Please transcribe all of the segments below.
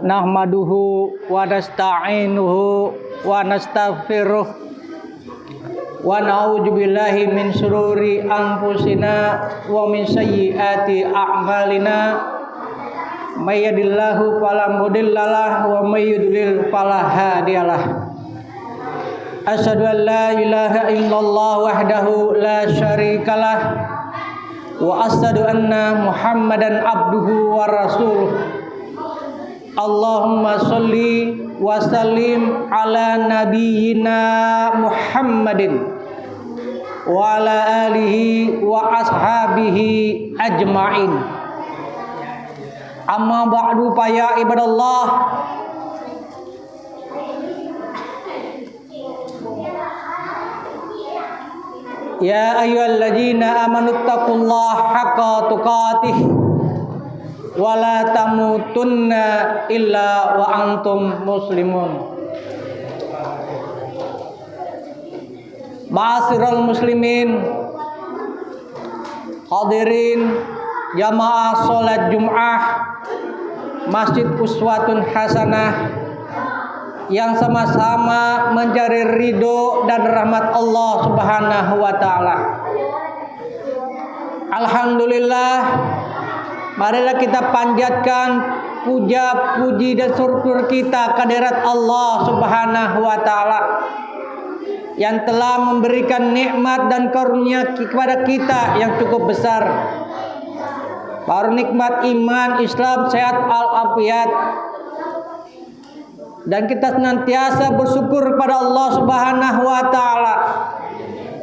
Nahmaduhu wa nasta'inuhu wa nastaghfiruh wa na'udzu billahi min syururi anfusina wa min sayyiati a'malina may yahdihillahu fala mudhillalah wa may yudlil fala hadiyalah. Asyhadu an la ilaha illallah wahdahu la syarikalah wa asyhadu anna Muhammadan abduhu wa rasuluh. Allahumma sholli wa sallim ala nabiyyina Muhammadin wa ala alihi wa ashabihi ajma'in. Amma ba'du fa ya ibadallah. Ya ayyuhalladzina amanu taqullaha haqqa tuqatih wa la tamutunna illa wa antum muslimun. Ma'asyiral muslimin, hadirin jamaah salat Jumat Masjid Uswatun Hasanah yang sama-sama mencari ridho dan rahmat Allah Subhanahu wa taala. Alhamdulillah, marilah kita panjatkan puja, puji dan syukur kita kehadirat Allah Subhanahu wa taala yang telah memberikan nikmat dan karunia kepada kita yang cukup besar. Baru nikmat iman, Islam, sehat al-afiat. Dan kita senantiasa bersyukur kepada Allah Subhanahu wa taala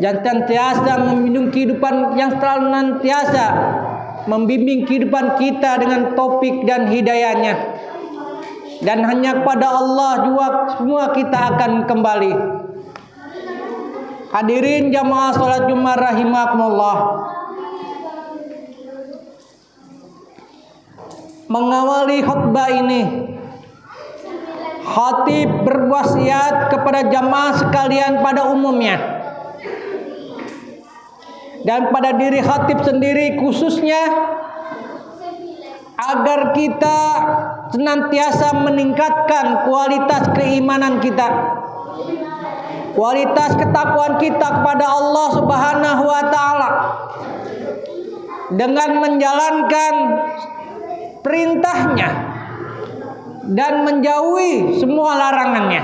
yang senantiasa membimbing kehidupan, yang senantiasa membimbing kehidupan kita dengan taufik dan hidayahnya. Dan hanya kepada Allah juga semua kita akan kembali. Hadirin jamaah salat Jumat rahimakumullah. Mengawali khutbah ini, khatib berwasiat kepada jamaah sekalian pada umumnya dan pada diri khatib sendiri khususnya, agar kita senantiasa meningkatkan kualitas keimanan kita, kualitas ketakwaan kita kepada Allah Subhanahu wa taala dengan menjalankan perintahnya dan menjauhi semua larangannya.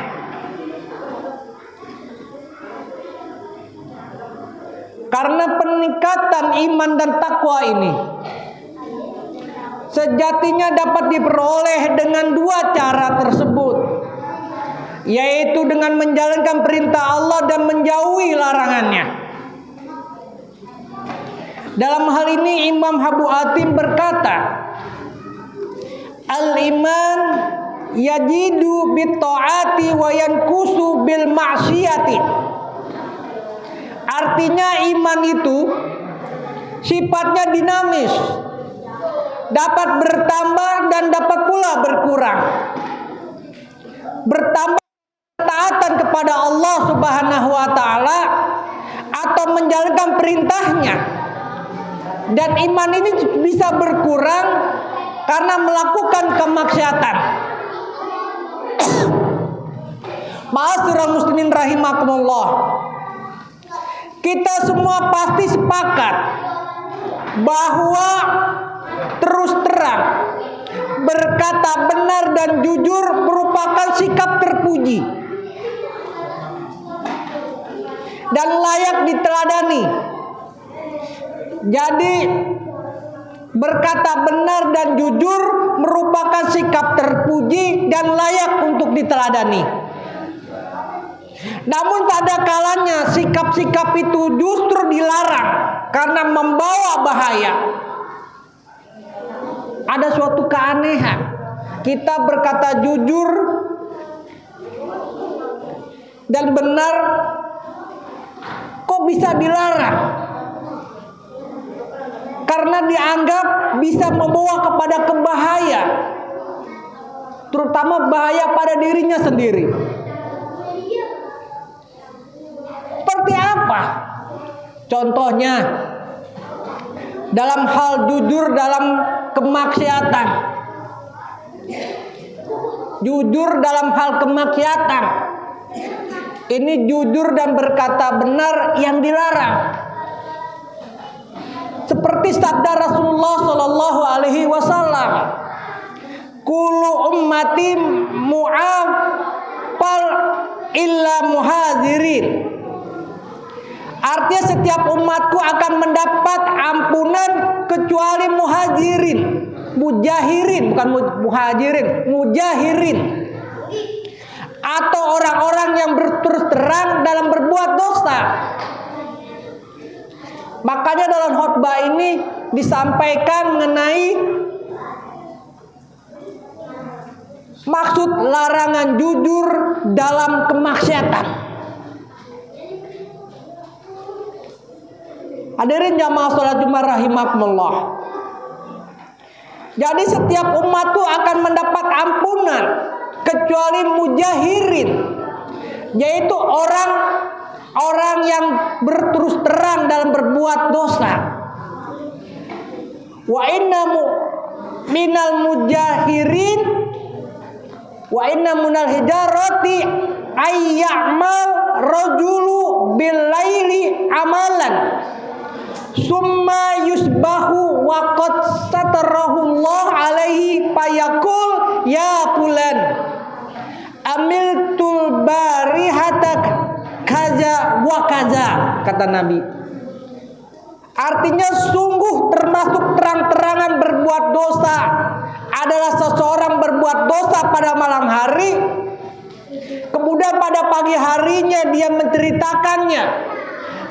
Karena peningkatan iman dan takwa ini sejatinya dapat diperoleh dengan dua cara tersebut, yaitu dengan menjalankan perintah Allah dan menjauhi larangannya. Dalam hal ini Imam Abu Hatim berkata, al-iman yajidu bit-ta'ati wa yankusu bil ma'siyati. Artinya iman itu sifatnya dinamis, dapat bertambah dan dapat pula berkurang. Bertambah ketaatan kepada Allah Subhanahu wa taala atau menjalankan perintahnya. Dan iman ini bisa berkurang karena melakukan kemaksiatan. Ma'asyiral muslimin rahimakumullah. Kita semua pasti sepakat bahwa terus terang berkata benar dan jujur merupakan sikap terpuji dan layak diteladani. Jadi berkata benar dan jujur merupakan sikap terpuji dan layak untuk diteladani. Namun pada kalanya sikap-sikap itu justru dilarang karena membawa bahaya. Ada suatu keanehan, kita berkata jujur dan benar kok bisa dilarang? Karena dianggap bisa membawa kepada kebahaya, terutama bahaya pada dirinya sendiri. Seperti apa? Contohnya dalam hal jujur dalam kemaksiatan, jujur dalam hal kemaksiatan. Ini jujur dan berkata benar yang dilarang. Seperti sabda Rasulullah Shallallahu Alaihi Wasallam, "Kullu ummati mu'afal illa muhadzirin." Artinya setiap umatku akan mendapat ampunan kecuali muhajirin. Mujahirin, bukan muhajirin, mujahirin. Atau orang-orang yang berterus terang dalam berbuat dosa. Makanya dalam khutbah ini disampaikan mengenai maksud larangan jujur dalam kemaksiatan. Hadirin jamaah salat Jumat rahimakumullah. Jadi setiap umat itu akan mendapat ampunan kecuali mujahirin, yaitu orang yang berterus terang dalam berbuat dosa. Wa inna minal mujahirin wa inna minal hijarati ayyamal rajulu bil laili amalan summa yusbahu wa qad satarahullah alaihi fayaqul ya fulan amiltul barihatak kaza wa kaza, kata Nabi. Artinya sungguh termasuk terang-terangan berbuat dosa adalah seseorang berbuat dosa pada malam hari, kemudian pada pagi harinya dia menceritakannya,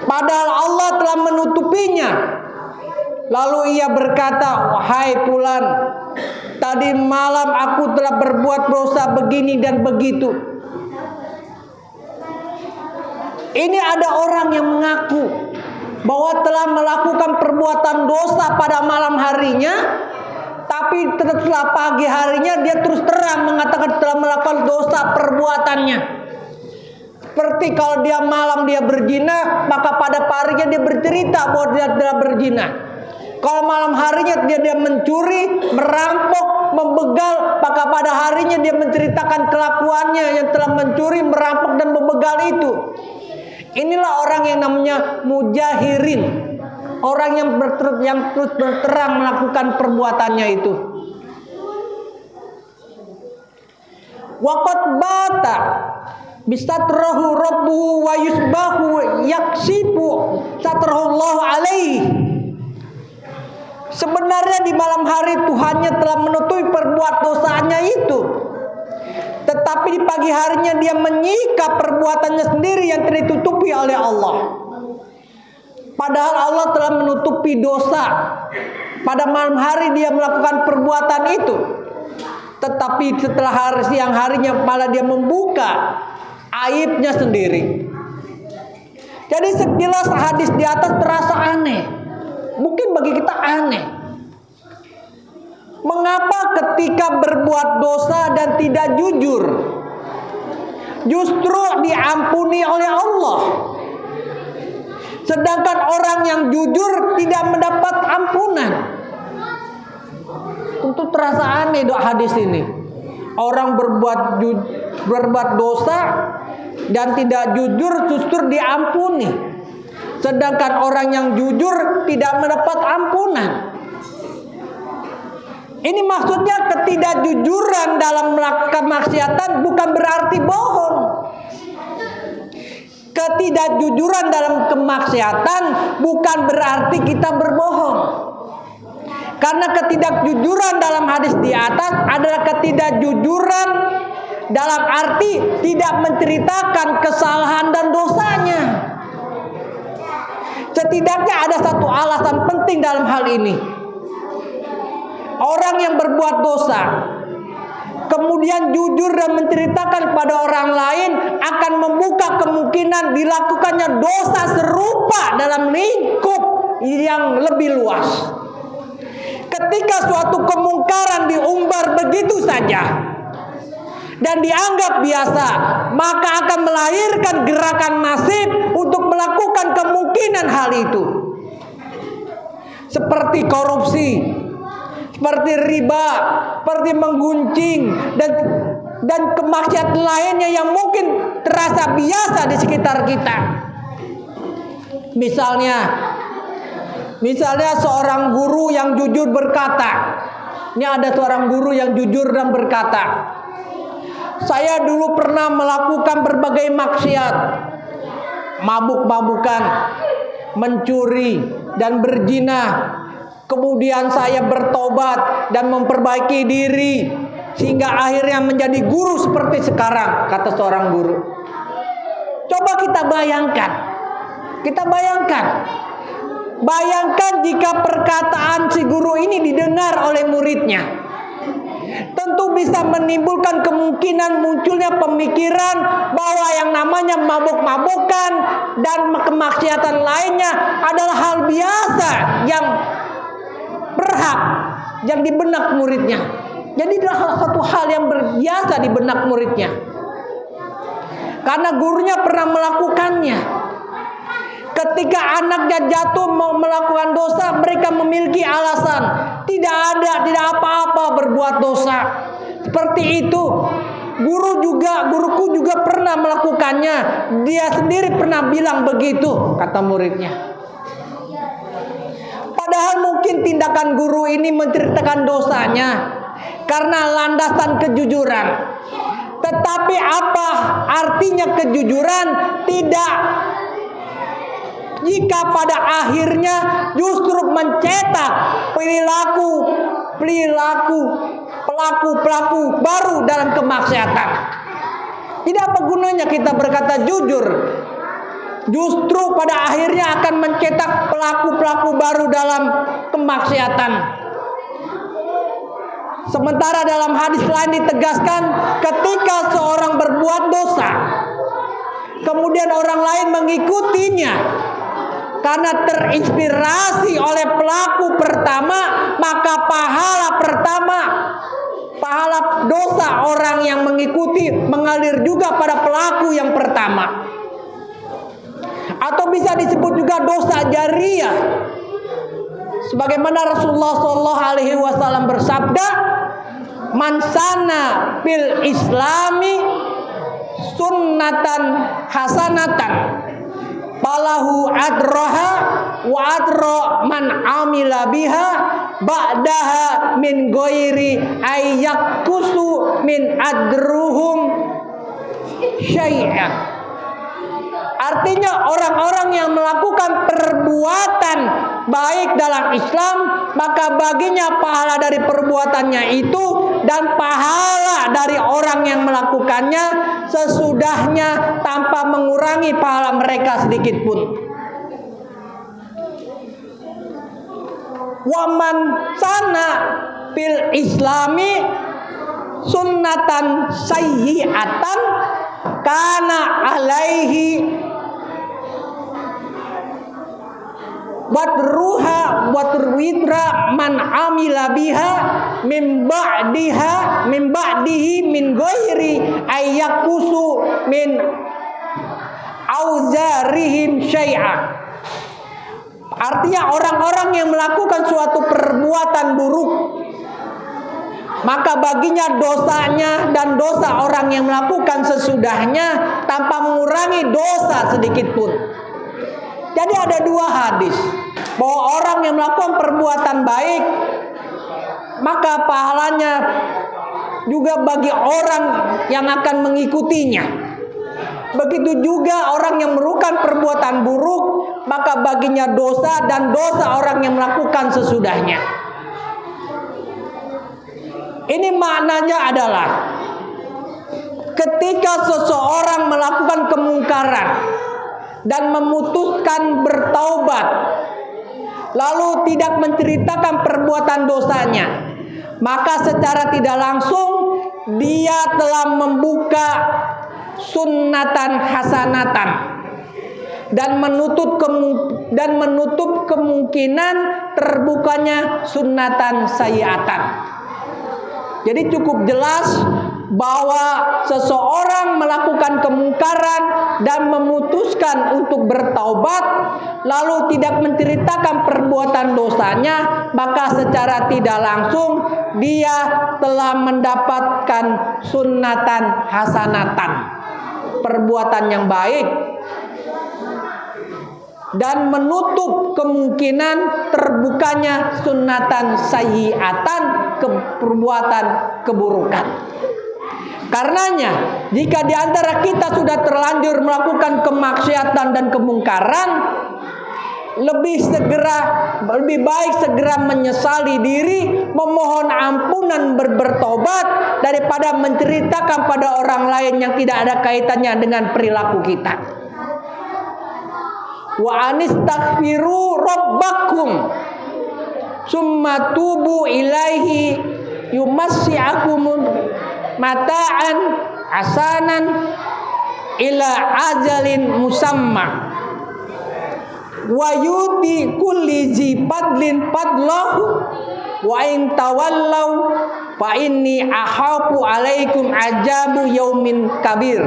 padahal Allah telah menutupinya. Lalu ia berkata, "Wahai fulan, tadi malam aku telah berbuat dosa begini dan begitu." Ini ada orang yang mengaku bahwa telah melakukan perbuatan dosa pada malam harinya, tapi setelah pagi harinya dia terus terang mengatakan telah melakukan dosa perbuatannya. Seperti kalau dia malam dia berzina, maka pada paginya dia bercerita bahwa dia telah berzina. Kalau malam harinya dia mencuri, merampok, membegal, maka pada harinya dia menceritakan kelakuannya yang telah mencuri, merampok dan membegal itu. Inilah orang yang namanya mujahirin, orang yang terus berterang melakukan perbuatannya itu. Waqad bata bisatrahu rabbuhu wa yusbahu yaksifu satrahullahu alaihi. Sebenarnya di malam hari Tuhannya telah menutupi perbuat dosanya itu, tetapi di pagi harinya dia menyikap perbuatannya sendiri yang ditutupi oleh Allah. Padahal Allah telah menutupi dosa. Pada malam hari dia melakukan perbuatan itu, tetapi setelah siang harinya malah dia membuka aibnya sendiri. Jadi sekilas hadis di atas terasa aneh. Mungkin bagi kita aneh. Mengapa ketika berbuat dosa dan tidak jujur justru diampuni oleh Allah, sedangkan orang yang jujur tidak mendapat ampunan? Tentu terasa aneh dok hadis ini. Orang berbuat dosa dan tidak jujur justru diampuni, sedangkan orang yang jujur tidak mendapat ampunan. Ini maksudnya ketidakjujuran dalam melakukan maksiatan bukan berarti bohong. Ketidakjujuran dalam kemaksiatan bukan berarti kita berbohong. Karena ketidakjujuran dalam hadis di atas adalah ketidakjujuran dalam arti tidak menceritakan kesalahan dan dosanya. Setidaknya ada satu alasan penting dalam hal ini. Orang yang berbuat dosa kemudian jujur dan menceritakan kepada orang lain akan membuka kemungkinan dilakukannya dosa serupa dalam lingkup yang lebih luas. Ketika suatu kemungkaran diumbar begitu saja dan dianggap biasa, maka akan melahirkan gerakan masif untuk melakukan kemungkinan hal itu. Seperti korupsi, seperti riba, seperti menggunjing, dan dan kemaksiatan lainnya yang mungkin terasa biasa di sekitar kita. Misalnya seorang guru yang jujur berkata, ini ada seorang guru yang jujur dan berkata, saya dulu pernah melakukan berbagai maksiat, mabuk-mabukan, mencuri, dan berzina. Kemudian saya bertobat dan memperbaiki diri, sehingga akhirnya menjadi guru seperti sekarang, kata seorang guru. Coba kita bayangkan. Bayangkan jika perkataan si guru ini didengar oleh muridnya. Tentu bisa menimbulkan kemungkinan munculnya pemikiran bahwa yang namanya mabuk-mabukan dan kemaksiatan lainnya adalah hal biasa yang berhak yang di benak muridnya. Jadi adalah satu hal yang biasa di benak muridnya, karena gurunya pernah melakukannya. Ketika anaknya jatuh mau melakukan dosa, mereka memiliki alasan, tidak apa-apa berbuat dosa. Seperti itu. Guruku juga pernah melakukannya. Dia sendiri pernah bilang begitu, kata muridnya. Padahal mungkin tindakan guru ini menceritakan dosanya karena landasan kejujuran. Tetapi apa artinya kejujuran? Tidak, jika pada akhirnya justru mencetak pelaku baru dalam kemaksiatan. Tidak apa gunanya kita berkata jujur, justru pada akhirnya akan mencetak pelaku baru dalam kemaksiatan. Sementara dalam hadis lain ditegaskan, ketika seorang berbuat dosa, kemudian orang lain mengikutinya karena terinspirasi oleh pelaku pertama, maka pahala dosa orang yang mengikuti mengalir juga pada pelaku yang pertama. Atau bisa disebut juga dosa jariyah. Sebagaimana Rasulullah SAW bersabda, "Man sana fil islami sunnatan hasanatan falahu adraha wa adra man amila biha ba'daha min ghairi ayyakusu min adruhum syai'an." Artinya orang-orang yang melakukan perbuatan baik dalam Islam, maka baginya pahala dari perbuatannya itu dan pahala dari orang yang melakukannya sesudahnya tanpa mengurangi pahala mereka sedikit pun. Waman sana fil islami sunnatan sayyi'atan kana alaihi watruha waturwitra man amila biha min ba'dihi min ghairi ayyakusu min auzarihim syai'a. Artinya orang-orang yang melakukan suatu perbuatan buruk, maka baginya dosanya dan dosa orang yang melakukan sesudahnya tanpa mengurangi dosa sedikit pun. Jadi ada dua hadis, bahwa orang yang melakukan perbuatan baik, maka pahalanya juga bagi orang yang akan mengikutinya. Begitu juga orang yang melakukan perbuatan buruk, maka baginya dosa dan dosa orang yang melakukan sesudahnya. Ini maknanya adalah ketika seseorang melakukan kemungkaran dan memutuskan bertaubat, lalu tidak menceritakan perbuatan dosanya, maka secara tidak langsung dia telah membuka sunnatan hasanatan dan menutup kemungkinan terbukanya sunnatan sayyi'atan. Jadi cukup jelas bahwa seseorang melakukan kemungkaran dan memutuskan untuk bertaubat, lalu tidak menceritakan perbuatan dosanya, maka secara tidak langsung dia telah mendapatkan sunnatan hasanatan, perbuatan yang baik, dan menutup kemungkinan terbukanya sunnatan sayyiatan, perbuatan keburukan. Karenanya, jika di antara kita sudah terlanjur melakukan kemaksiatan dan kemungkaran, lebih baik segera menyesali diri, memohon ampunan, bertobat, daripada menceritakan pada orang lain yang tidak ada kaitannya dengan perilaku kita. Wa anistaghfiru rabbakum summa tubu ilaihi yumassi'akum mata'an hasanan ila ajalin musamma wa yuti kulli zi padlin padlahu wa in tawallaw fa inni ahafu alaikum ajabu yaumin kabir.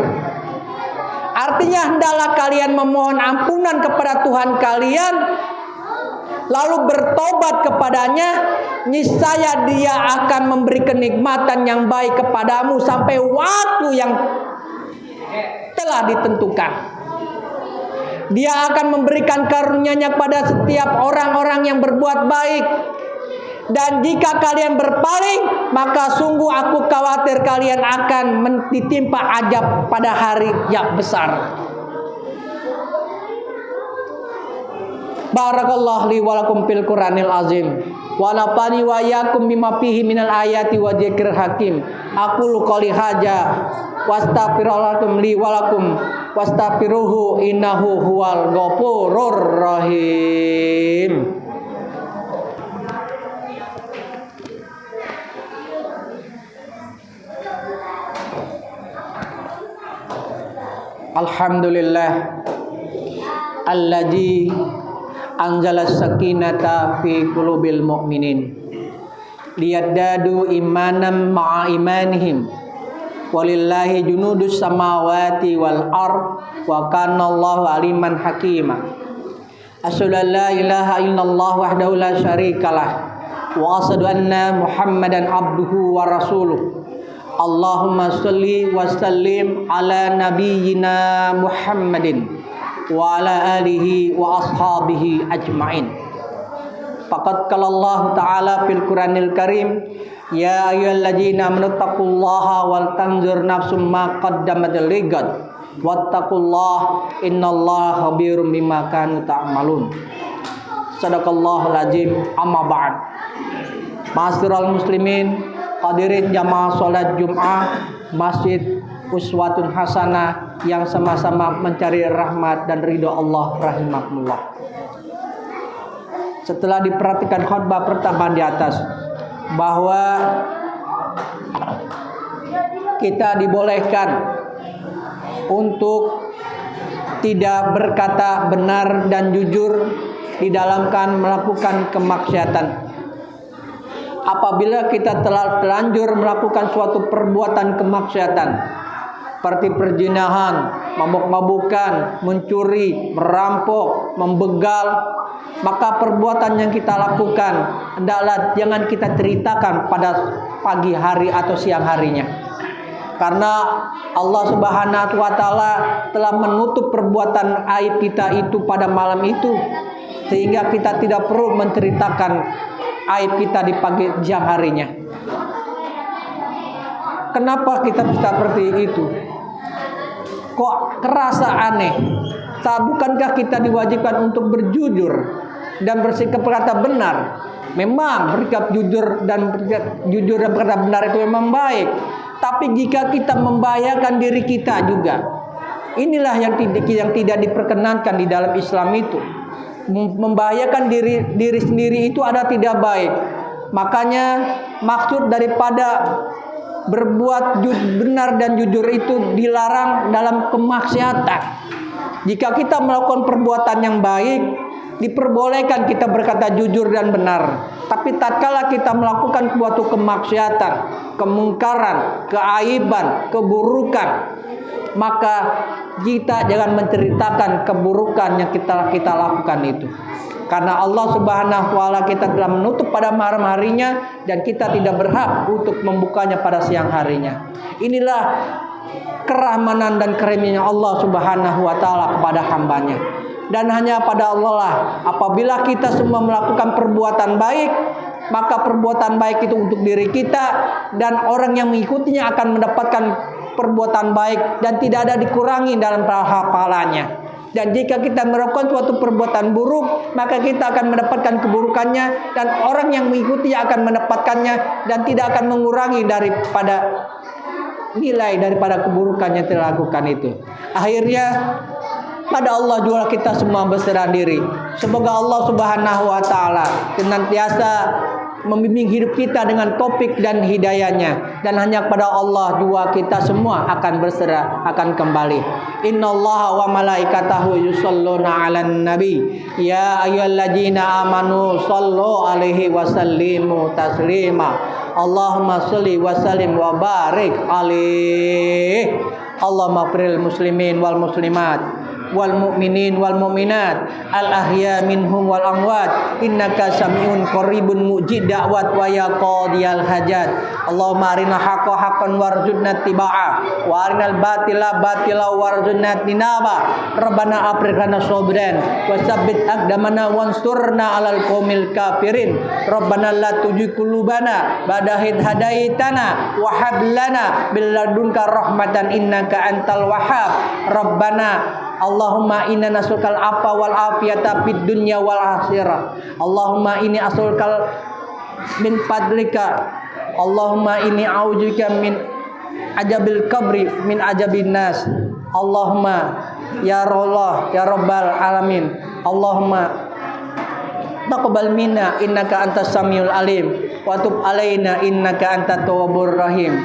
Artinya hendaklah kalian memohon ampunan kepada Tuhan kalian, lalu bertobat kepadanya, niscaya Dia akan memberi kenikmatan yang baik kepadamu sampai waktu yang telah ditentukan. Dia akan memberikan karunia-Nya kepada setiap orang-orang yang berbuat baik. Dan jika kalian berpaling, maka sungguh aku khawatir kalian akan ditimpa azab pada hari yang besar. Barakallahu li wa lakum fil Qur'anil azim wa nafani wa iyyakum bima fihi minal ayati wa dzikril hakim. Aqulu qouli hadza wastaghfirullakum li wa lakum wastaghfiruhu innahu huwal ghafurur rahim. Alhamdulillah alladzi anzala sakinata fi qulubil mu'minin liyazdadu imanan ma'a imanihim walillahi junudus samawati wal ard wa kana Allahu aliman hakima. Asyhadu an la ilaha illallah wahdahu la syarikalah wa asyhadu anna Muhammadan abduhu wa rasuluh. Allahumma sholli wa sallim ala nabiyyina Muhammadin wa ala alihi wa ashabihi ajmain. Faqad qala Allah Ta'ala fil Qur'anil Karim, ya ayyuhalladzina amanu taqullaha wal tanzur nafsum ma qaddamat ligad wattaqullaha innallaha khabirum bima kanu ta'malun. Sadaqallahul azim. Amma ba'd. Ma'asyiral muslimin, hadirin jamaah sholat Jum'ah Masjid Uswatun Hasanah yang sama-sama mencari rahmat dan ridho Allah rahimakumullah. Setelah diperhatikan khutbah pertama di atas, bahwa kita dibolehkan untuk tidak berkata benar dan jujur di dalam melakukan kemaksiatan. Apabila kita telah terlanjur melakukan suatu perbuatan kemaksiatan seperti perzinahan, mabuk-mabukan, mencuri, merampok, membegal, maka perbuatan yang kita lakukan hendaklah jangan kita ceritakan pada pagi hari atau siang harinya. Karena Allah Subhanahu wa taala telah menutup perbuatan aib kita itu pada malam itu, sehingga kita tidak perlu menceritakan aib kita di pagi siang harinya. Kenapa kita bisa seperti itu? Kok kerasa aneh? Bukankah kita diwajibkan untuk berjujur dan bersikap berkata benar? Memang bersikap jujur dan berkata benar itu memang baik. Tapi jika kita membahayakan diri kita juga, inilah yang tidak diperkenankan di dalam Islam itu. Membahayakan diri sendiri itu ada tidak baik. Makanya maksud daripada berbuat benar dan jujur itu dilarang dalam kemaksiatan. Jika kita melakukan perbuatan yang baik, diperbolehkan kita berkata jujur dan benar. Tapi tatkala kita melakukan suatu kemaksiatan, kemungkaran, keaiban, keburukan, maka kita jangan menceritakan keburukan yang kita lakukan itu. Karena Allah Subhanahu wa taala kita telah menutup pada malam harinya dan kita tidak berhak untuk membukanya pada siang harinya. Inilah kerahmanan dan karunia Allah Subhanahu wa taala kepada hambanya. Dan hanya pada Allah lah apabila kita semua melakukan perbuatan baik, maka perbuatan baik itu untuk diri kita dan orang yang mengikutinya akan mendapatkan perbuatan baik dan tidak ada dikurangi dalam pahalanya. Dan jika kita melakukan suatu perbuatan buruk, maka kita akan mendapatkan keburukannya dan orang yang mengikutinya akan mendapatkannya dan tidak akan mengurangi daripada nilai daripada keburukan yang dilakukan itu. Akhirnya pada Allah juga kita semua berserah diri. Semoga Allah Subhanahu wa taala senantiasa membimbing hidup kita dengan taufik dan hidayahnya, dan hanya kepada Allah juga kita semua akan berserah, akan kembali. Innallaha wa malaikatahu yusholluna 'alan nabi ya ayyuhalladzina amanu shallu 'alaihi wa sallimu taslima. Allahumma shalli wa sallim wa barik alaihi. Allahumma firil muslimin wal muslimat wal mu'minin wal mu'minat al ahya minhum wal amwat innaka samiun qaribun mujib da'wat wa ya qadiyal hajat. Allahumma arina haqqa haqqan warzuqna tibaa wa arinal batila batila warzuqna tinaba. Rabbana afrigh lana sabran wa tsabbit aqdamana wansurna alal qaumil kafirin. Rabbana la tuzigh qulubana ba'da idh hadaitana wa hab lana bil ladunka rahmatan innaka antal wahhab. Rabbana Allahumma inna nas'alukal afa wal afiyata fid dunya wal akhirah. Allahumma inni as'alukal min fadlika. Allahumma inni a'udzubika min ajabil qabri min ajabin nas. Allahumma ya Allah ya rabbal alamin. Allahumma taqabbal minna innaka antas samiul alim wa tub alaina innaka antat tawwabur rahim.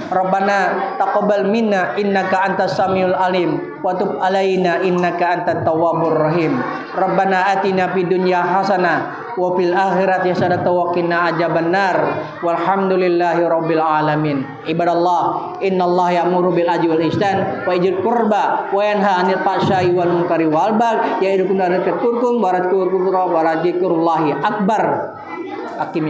Rabbana taqabbal minna innaka antas samiul alim wa tub alaina innaka antat tawwabur rahim. Rabbana atina fid dunya hasanah wa fil akhirati hasanah wa qina adzabannar. Walhamdulillahi rabbil alamin. Ibadallah, innallaha ya'muru bil adli wal ihsan wa yajil qurba wa yanha 'anil fahsya'i wal munkari wal baghi ya'idukum la'allakum tadhakkarun. Barakatullahi akbar.